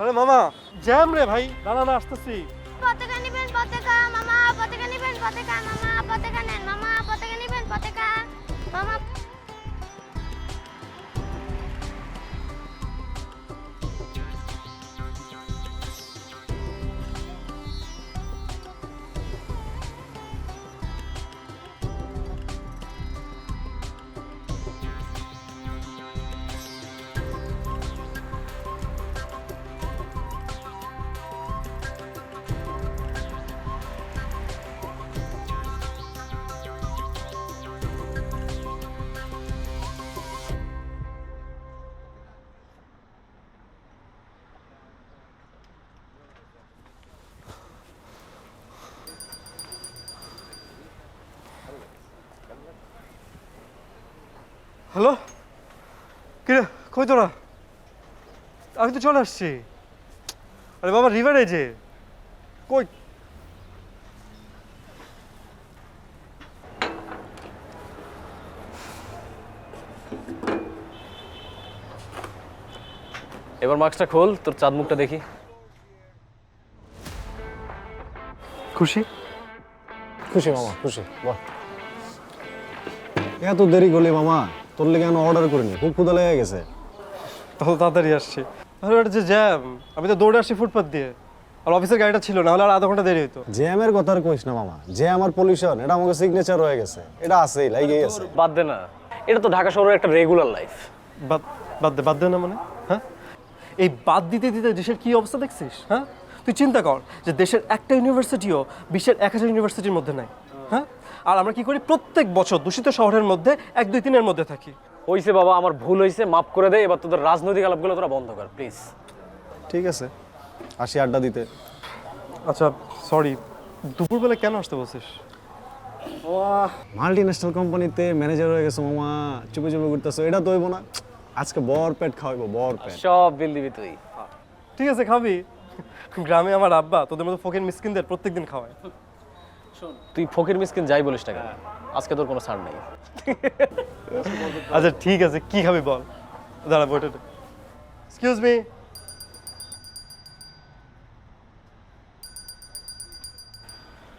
আরে মামা জ্যাম রে ভাই, দাঁড়া না আসতেছি। পতাকা নিবেন পতাকা মামা, পতাকা নিবেন পতাকা মামা, পতাকা নেন মামা, পতাকা নিবেন পতাকা মামা। হ্যালো, কিরে কই তোরা? আমি তো চলে আসছি। আরে বাবা রিভারে যে কই? এবার মাস্কটা খোল, তোর চাঁদ মুখটা দেখি। খুশি? খুশি মামা খুশি। বাহ, এত দেরি করলি মামা? তোর লেগে আমি অর্ডার করিনি, খুব ক্ষুধা লেগে গেছে। তাহলে তাড়াতাড়ি আসছি। আরে এটা যে জ্যাম, আমি তো দৌড়ে আসছি ফুটপাথ দিয়ে, আর অফিসের গাড়িটা ছিল না, হলে আর আধা ঘন্টা দেরি হতো। জ্যামের কথা আর কইস না মামা, জ্যাম আর পলিউশন এটা আমাকে সিগনেচার হয়ে গেছে, এটা আছেই, লাগেই আছে। বাদ দে না, এটা তো ঢাকা শহরের একটা রেগুলার লাইফ। বাদ দে না মানে? হ্যাঁ, এই বাদ দিতে দিতে দেশের কি অবস্থা দেখছিস? হ্যাঁ, তুই চিন্তা কর যে দেশের একটা ইউনিভার্সিটিও বিশ্বের 1000 ইউনিভার্সিটির মধ্যে নাই। হ্যাঁ, আর আমরা কি করি? প্রত্যেক বছর দূষিত শহরের মধ্যে 1, 2, 3-এর মধ্যে থাকি। হইছে বাবা, আমার ভুল হয়েছে, মাফ করে দে। এবার তোদের রাজনৈতিক আলাপগুলো তোরা বন্ধ কর প্লিজ। ঠিক আছে, আসি আড্ডা দিতে। আচ্ছা সরি, দুপুরবেলা কেন আসতে বলছিস? মাল্টি ন্যাশনাল কোম্পানিতে ম্যানেজার হয়ে গেছে মামা, চুপে চুপে ঘুরতেছো, এটা তো হইব না। আজকে বর পেট খাওয়াইবো, বর পেট। সব বিল দিবি তুই। ঠিক আছে খাবি। গ্রামে আমার আব্বা তোদের মতো ফকির মিসকিনদের প্রত্যেকদিন খাওয়ায়। তুই ফকির মিসকিন যাই বলিস না কেন, আজকে তোর কোনো ছাড় নেই। আচ্ছা ঠিক আছে, কি খাবি বল? দাঁড়া বইটা। Excuse me.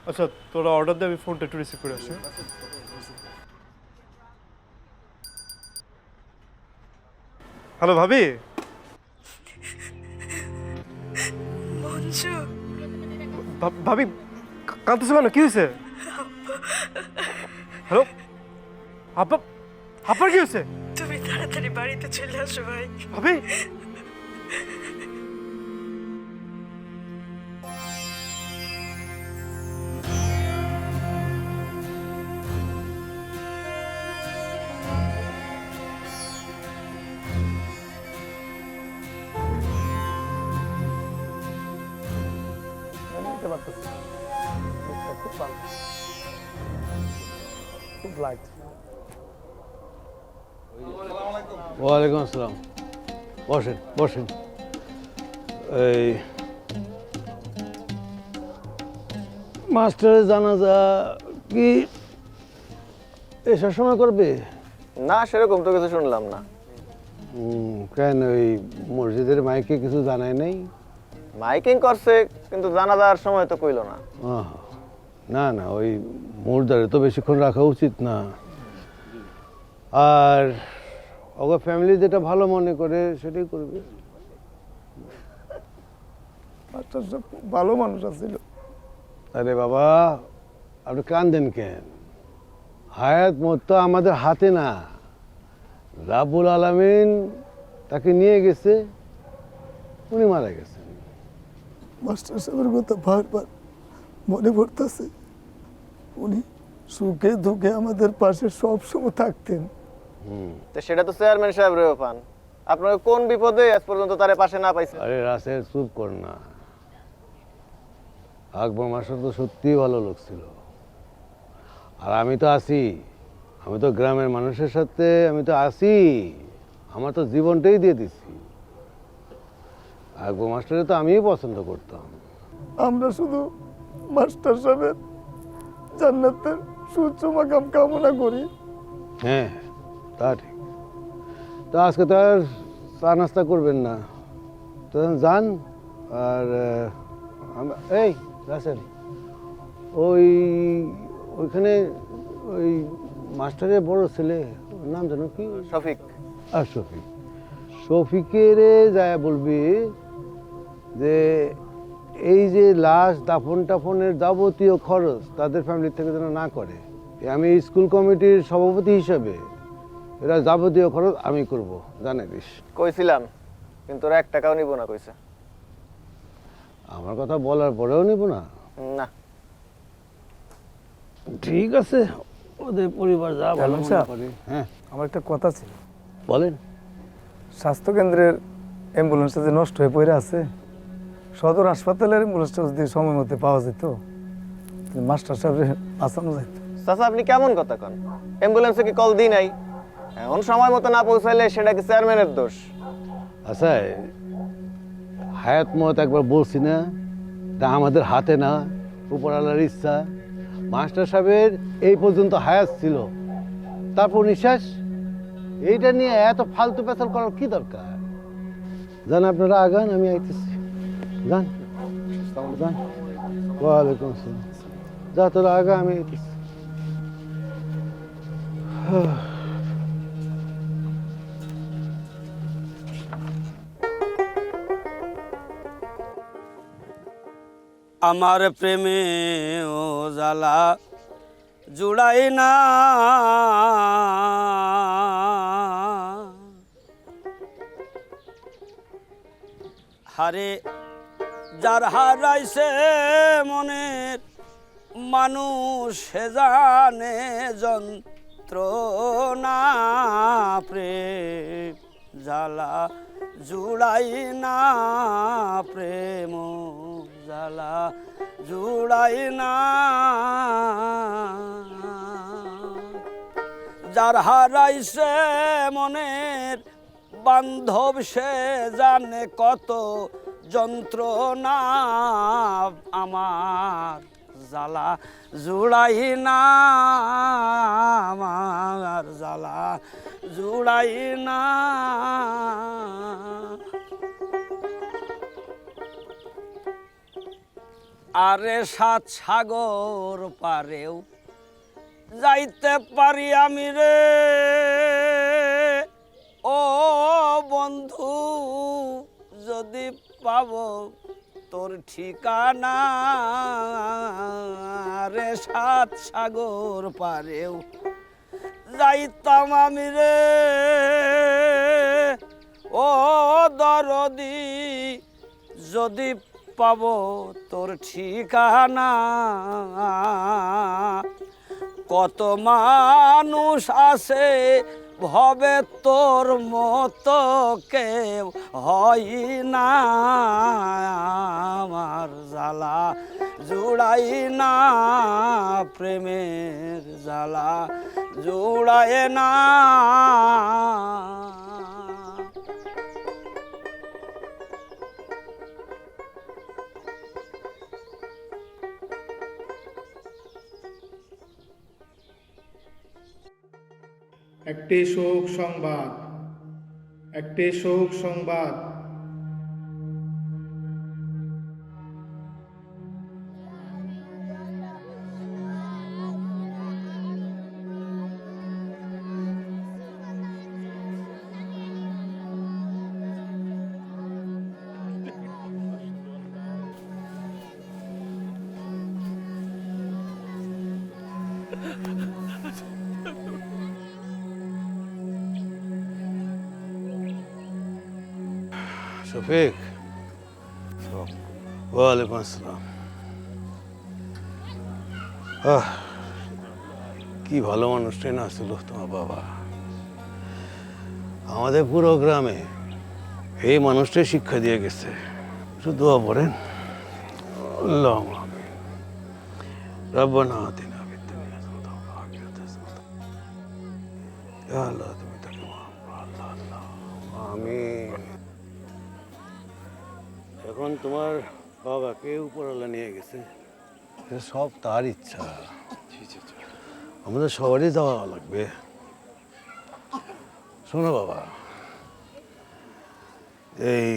আচ্ছা তোরা অর্ডার দে, আমি ফোনটা একটু রিসিভ করে আসি। হ্যালো ভাবি। ভাবি কাঁদতেছো কেন? কি হয়েছে? হ্যালো আব্বা, আব্বার কি হয়েছে? তুমি তাড়াতাড়ি বাড়িতে চলে আসো ভাই। ভাবি ওয়ালাইকুম আসসালাম। বসেন বসেন। এই মাস্টারের জানাজা কি এসব সময় করবে? না, সেরকম তো কিছু শুনলাম না। কেন ওই মসজিদের মাইকে কিছু জানায় নাই? মাইকিং করছে কিন্তু জানাজার সময় তো কইলো না। আহ, না না, ওই মুর্দারে তো বেশিক্ষণ রাখা উচিত না। আর ওগো ফ্যামিলি যেটা ভালো মনে করে সেটাই করবে। ভালো মানুষ আছিল। আরে বাবা, আপনি কান্দেন কেন? হায়াত মত তো আমাদের হাতে না, রাব্বুল আলামিন তাকে নিয়ে গেছে, উনি মারা গেছেন। মাস্টার সাহেবের কথা বারবার মনে পড়তেছে। উনি সুখে দুঃখে আমাদের পাশে সব সময় থাকতেন। তো সেটা তো চেয়ারম্যান সাহেব রেও পান। আপনাকে কোন বিপদে আজ পর্যন্ত তারে পাশে না পাইছেন? আরে রাসেল চুপ কর না। আকবর মাস্টার তো সত্যিই ভালো লোক ছিল। আর আমি তো আছি, আমি তো গ্রামের মানুষের সাথে আমি তো আছি, আমার তো জীবনটাই দিয়ে দিছি। আকবর মাস্টারে তো আমিই পছন্দ করতাম। আমরা শুধু মাস্টার সাহেবের জান্নাতের সুউচ্চ মাকাম কামনা করি। হ্যাঁ তা ঠিক। তা আজকে তো আর চা নাস্তা করবেন না, তো যান আর এই রাসেল, ওই ওইখানে ওই মাস্টারের বড় ছেলে, ওর নাম জানো কি? শফিক। আর শফিক, শফিকের যায় বলবি যে এই যে লাশ দাফন টাফনের যাবতীয় খরচ তাদের ফ্যামিলি থেকে যেন না করে। আমি স্কুল কমিটির সভাপতি হিসাবে এরা যাবতীয় খরচ আমি করব, জানে দিস। কইছিলাম, কিন্তু ওরা 1 টাকাও নিব না কইছে। আমার কথা বলার পরেও নিব না? না। ঠিক আছে, ওদের পরিবার যা ভালো মনে করে। হ্যাঁ, আমার একটা কথা ছিল। বলেন। স্বাস্থ্যকেন্দ্রের অ্যাম্বুলেন্সটা যে নষ্ট হয়ে পড়ে আছে, সদর হাসপাতালের অ্যাম্বুলেন্সটা যদি সময় মতো পাওয়া যেত, মাস্টার সাহেবের বাঁচানো যেত। চাচা, আপনি কেমন কথা কন? অ্যাম্বুলেন্সে কি কল দিই নাই? এখন সময় মতো না পৌঁছাইলে সেটা কি চেয়ারম্যানের দোষ? আচ্ছা, হায়াত মত একবার বলছি না, এটা আমাদের হাতে না, উপরওয়ালার ইচ্ছা। মাস্টার সাহেবের এই পর্যন্ত হায়াত ছিল, তারপর নিঃশ্বাস। এইটা নিয়ে এত ফালতু পেছাল করার কি দরকার? যান আপনারা আগান, আমি আইতেছি। যান যান। ওয়ালাইকুম আসসালাম। যা তোরা আগা, আমি আইতেছি। আমার প্রেমে ও জ্বালা জুড়াই না, হারে যার হারাইছে মনের মানুষ সে জানে যন্ত্রণা, প্রেম জ্বালা জুড়াই না, প্রেম জ্বালা জুড়াই না। যার হারাইছে মনের বান্ধব সে জানে কত যন্ত্রণা, আমার জ্বালা জুড়াই না, আমার জ্বালা জুড়াই না। আরে 7 সাগর পারেও যাইতে পারি আমি রে, ও বন্ধু যদি পাবো তোর ঠিকানা। রে 7 সাগর পারেও যাইতাম আমি রে, ও দরদি যদি পাবো তোর ঠিকানা। কত মানুষ আছে ভবে তোর মতো কেউ হয় না, আমার জ্বালা জুড়াই না, প্রেমের জ্বালা জুড়ায় না। একটি শোক সংবাদ, একটি শোক সংবাদ। শফিক, ওয়ালাইকুম আসসালাম। কি ভালো মানুষটাই না ছিল তোমার বাবা। আমাদের পুরো গ্রামে এই মানুষটাই শিক্ষা দিয়ে গেছে। শুধু দোয়া পড়েন, আল্লাহুম্মা আমিন। রব্বানা আতিনা ফিদ দুনিয়া হাসানাতাও ওয়া ফিল আখিরাতি হাসানাতাও। ইয়া আল্লাহ, তুমি তাকে মাফ করো। আল্লাহ আল্লাহ আমিন। এখন তোমার বাবাকে উপরওয়ালা নিয়ে গেছে, এটা সব তার ইচ্ছা। আমাদের সবারই যাওয়া লাগবে। শোনো বাবা, এই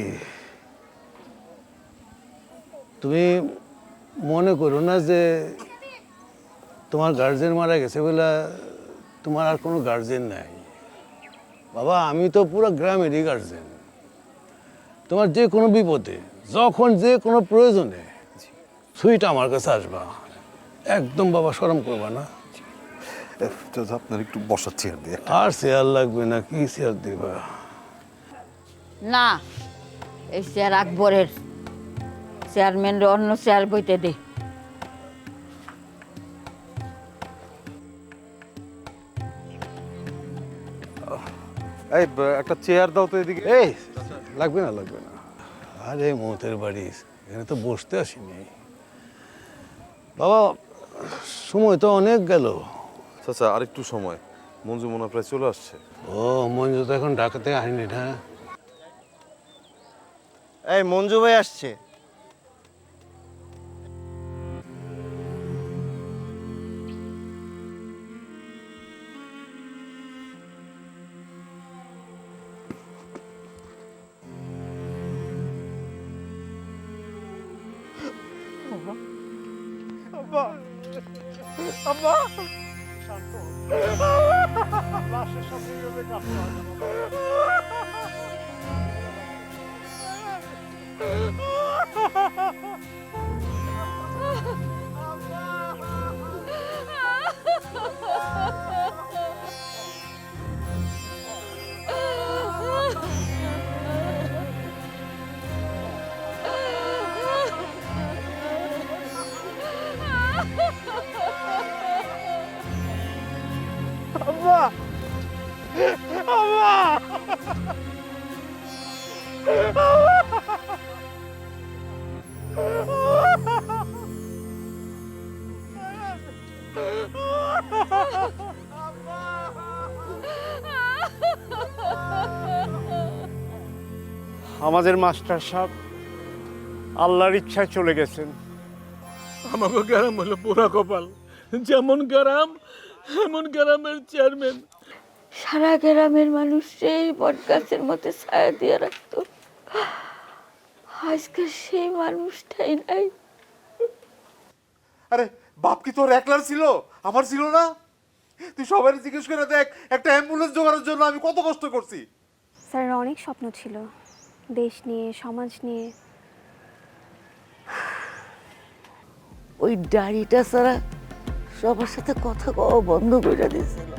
তুমি মনে করো না যে তোমার গার্জেন মারা গেছে বলে তোমার আর কোনো গার্জেন নাই। বাবা আমি তো পুরো গ্রামেরই গার্জেন। তোমার যে কোনো বিপদে যখন যে কোনো প্রয়োজনে সুইট আমার কাছে আসবা, একদম বাবা শরম করবা না। আপনার একটু বসার চেয়ার দিয়ে আর চেয়ার লাগবে না, কি চেয়ার দিবা? না, এই চেয়ার আকবরের, চেয়ারম্যানরে অন্য চেয়ার বইতে দে। এই একটা চেয়ার দাও তো এদিকে। এই লাগবে না, লাগবে না। আরে মতের বাড়ি, এখানে তো বসতে আসিনি বাবা, সময় তো অনেক গেল। আচ্ছা আর একটু সময়, মঞ্জু মনে হয় প্রায় চলে আসছে। ও মঞ্জু তো এখন ঢাকা থেকে আসেনি না? এই মঞ্জু ভাই আসছে। আমাদের মাস্টার সাহেব আল্লাহর ইচ্ছায় চলে গেছেন। আমাকে গ্রাম হলো পুরা কপাল, যেমন গ্রাম এমন গ্রামের চেয়ারম্যান। সারা গ্রামের মানুষ সেই বট গাছের মধ্যে ছায়া দিয়ে রাখতো, আজকে সেই মানুষটাই নাই। আরে বাপ কি তোর একলার ছিল? আমার ছিল না? তুই সবাই জিজ্ঞেস করে দেখ, একটা অ্যাম্বুলেন্স জোগাড়ের জন্য আমি কত কষ্ট করছি। স্যার অনেক স্বপ্ন ছিল, দেশ নিয়ে, সমাজ নিয়ে। ওই দাড়িটা ছাড়া সবার সাথে কথা কওয়া বন্ধ করে দিয়েছিল।